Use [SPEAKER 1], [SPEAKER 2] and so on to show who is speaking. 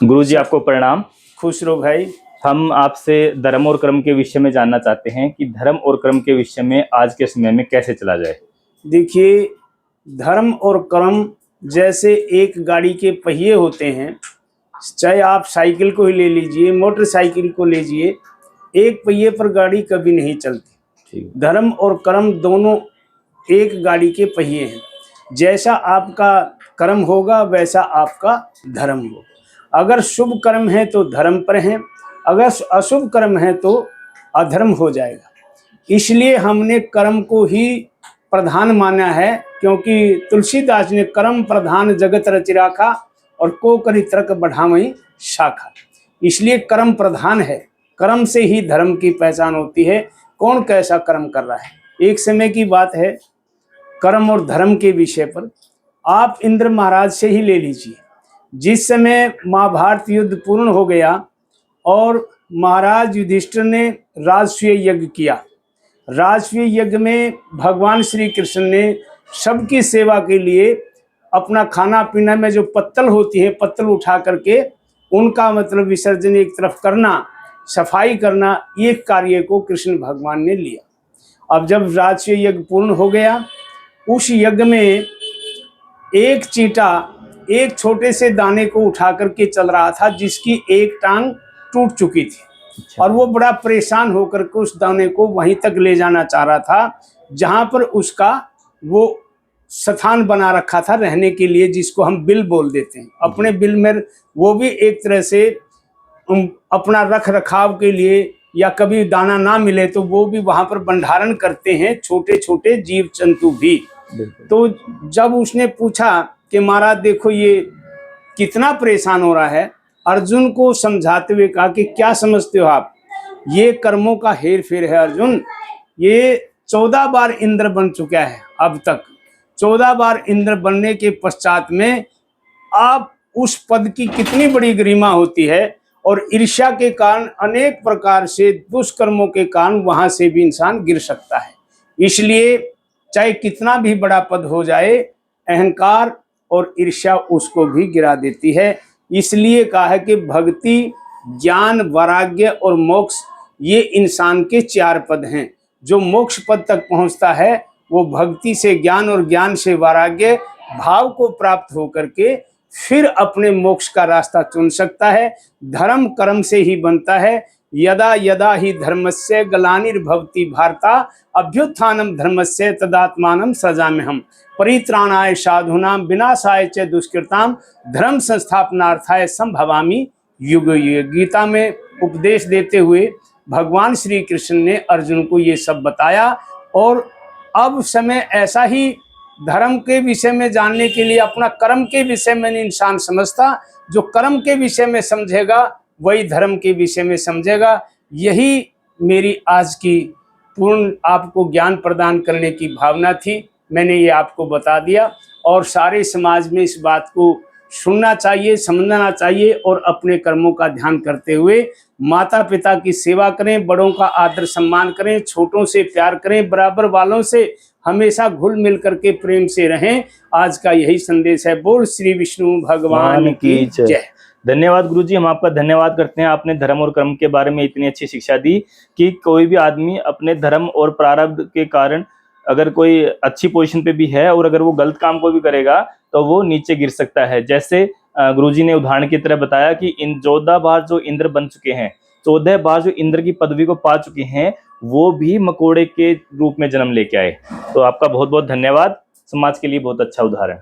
[SPEAKER 1] गुरु जी आपको प्रणाम।
[SPEAKER 2] खुश रहो भाई।
[SPEAKER 1] हम आपसे धर्म और कर्म के विषय में जानना चाहते हैं कि धर्म और कर्म के विषय में आज के समय में कैसे चला जाए।
[SPEAKER 2] देखिए, धर्म और कर्म जैसे एक गाड़ी के पहिए होते हैं, चाहे आप साइकिल को ही ले लीजिए, मोटरसाइकिल को लीजिए, एक पहिए पर गाड़ी कभी नहीं चलती। धर्म और कर्म दोनों एक गाड़ी के पहिए हैं। जैसा आपका कर्म होगा वैसा आपका धर्म होगा। अगर शुभ कर्म है तो धर्म पर है, अगर अशुभ कर्म है तो अधर्म हो जाएगा। इसलिए हमने कर्म को ही प्रधान माना है, क्योंकि तुलसीदास ने कर्म प्रधान जगत रचि राखा और को करि तर्क बढ़ावई शाखा। इसलिए कर्म प्रधान है, कर्म से ही धर्म की पहचान होती है। कौन कैसा कर्म कर रहा है। एक समय की बात है, कर्म और धर्म के विषय पर आप इंद्र महाराज से ही ले लीजिए। जिस समय महाभारत युद्ध पूर्ण हो गया और महाराज युधिष्ठिर ने राजसूय यज्ञ किया। राजसूय यज्ञ में भगवान श्री कृष्ण ने सबकी सेवा के लिए अपना खाना पीना में जो पत्तल होती है, पत्तल उठा करके उनका मतलब विसर्जन एक तरफ करना, सफाई करना, ये कार्य को कृष्ण भगवान ने लिया। अब जब राजसूय यज्ञ पूर्ण हो गया, उस यज्ञ में एक चींटा एक छोटे से दाने को उठा करके चल रहा था, जिसकी एक टांग टूट चुकी थी। और वो बड़ा परेशान होकर के उस दाने को वहीं तक ले जाना चाह रहा था जहां पर उसका वो स्थान बना रखा था रहने के लिए, जिसको हम बिल बोल देते हैं। अपने बिल में वो भी एक तरह से अपना रख रखाव के लिए, या कभी दाना ना मिले तो वो भी वहां पर भंडारण करते हैं, छोटे छोटे जीव जंतु भी। तो जब उसने पूछा कि महाराज देखो ये कितना परेशान हो रहा है, अर्जुन को समझाते हुए कहा कि क्या समझते हो आप, ये कर्मों का हेर फेर है अर्जुन। ये 14 बार इंद्र बन चुका है, अब तक 14 बार इंद्र बनने के पश्चात में आप उस पद की कितनी बड़ी गरिमा होती है। और ईर्ष्या के कारण अनेक प्रकार से दुष्कर्मों के कारण वहां से भी इंसान गिर सकता है। इसलिए चाहे कितना भी बड़ा पद हो जाए, अहंकार और ईर्ष्या उसको भी गिरा देती है। इसलिए कहा है कि भक्ति, ज्ञान, वैराग्य और मोक्ष ये इंसान के 4 पद हैं। जो मोक्ष पद तक पहुंचता है वो भक्ति से ज्ञान और ज्ञान से वैराग्य भाव को प्राप्त होकर के फिर अपने मोक्ष का रास्ता चुन सकता है। धर्म कर्म से ही बनता है। यदा यदा ही धर्मस्य ग्लानिर्भवति भारता अभ्युत्थानम धर्मस्य तदात्मानं सृजाम्यहम् परित्राणाय साधूनां विनाशाय च दुष्कृतां धर्म संस्थापनार्थाय संभवामि युग युग। गीता में उपदेश देते हुए भगवान श्री कृष्ण ने अर्जुन को ये सब बताया। और अब समय ऐसा ही धर्म के विषय में जानने के लिए अपना कर्म के विषय में इंसान समझता। जो कर्म के विषय में समझेगा वही धर्म के विषय में समझेगा। यही मेरी आज की पूर्ण आपको ज्ञान प्रदान करने की भावना थी। मैंने ये आपको बता दिया और सारे समाज में इस बात को सुनना चाहिए, समझना चाहिए और अपने कर्मों का ध्यान करते हुए माता पिता की सेवा करें, बड़ों का आदर सम्मान करें, छोटों से प्यार करें, बराबर वालों से हमेशा घुल मिल करके प्रेम से रहें। आज का यही संदेश है। बोल श्री विष्णु भगवान की जय।
[SPEAKER 1] धन्यवाद गुरुजी, हम आपका धन्यवाद करते हैं। आपने धर्म और कर्म के बारे में इतनी अच्छी शिक्षा दी कि कोई भी आदमी अपने धर्म और प्रारब्ध के कारण अगर कोई अच्छी पोजीशन पे भी है और अगर वो गलत काम को भी करेगा तो वो नीचे गिर सकता है। जैसे गुरुजी ने उदाहरण की तरह बताया कि इन 14 बार जो इंद्र बन चुके हैं, 14 बार जो इंद्र की पदवी को पा चुके हैं, वो भी मकोड़े के रूप में जन्म लेके आए। तो आपका बहुत बहुत धन्यवाद। समाज के लिए बहुत अच्छा उदाहरण।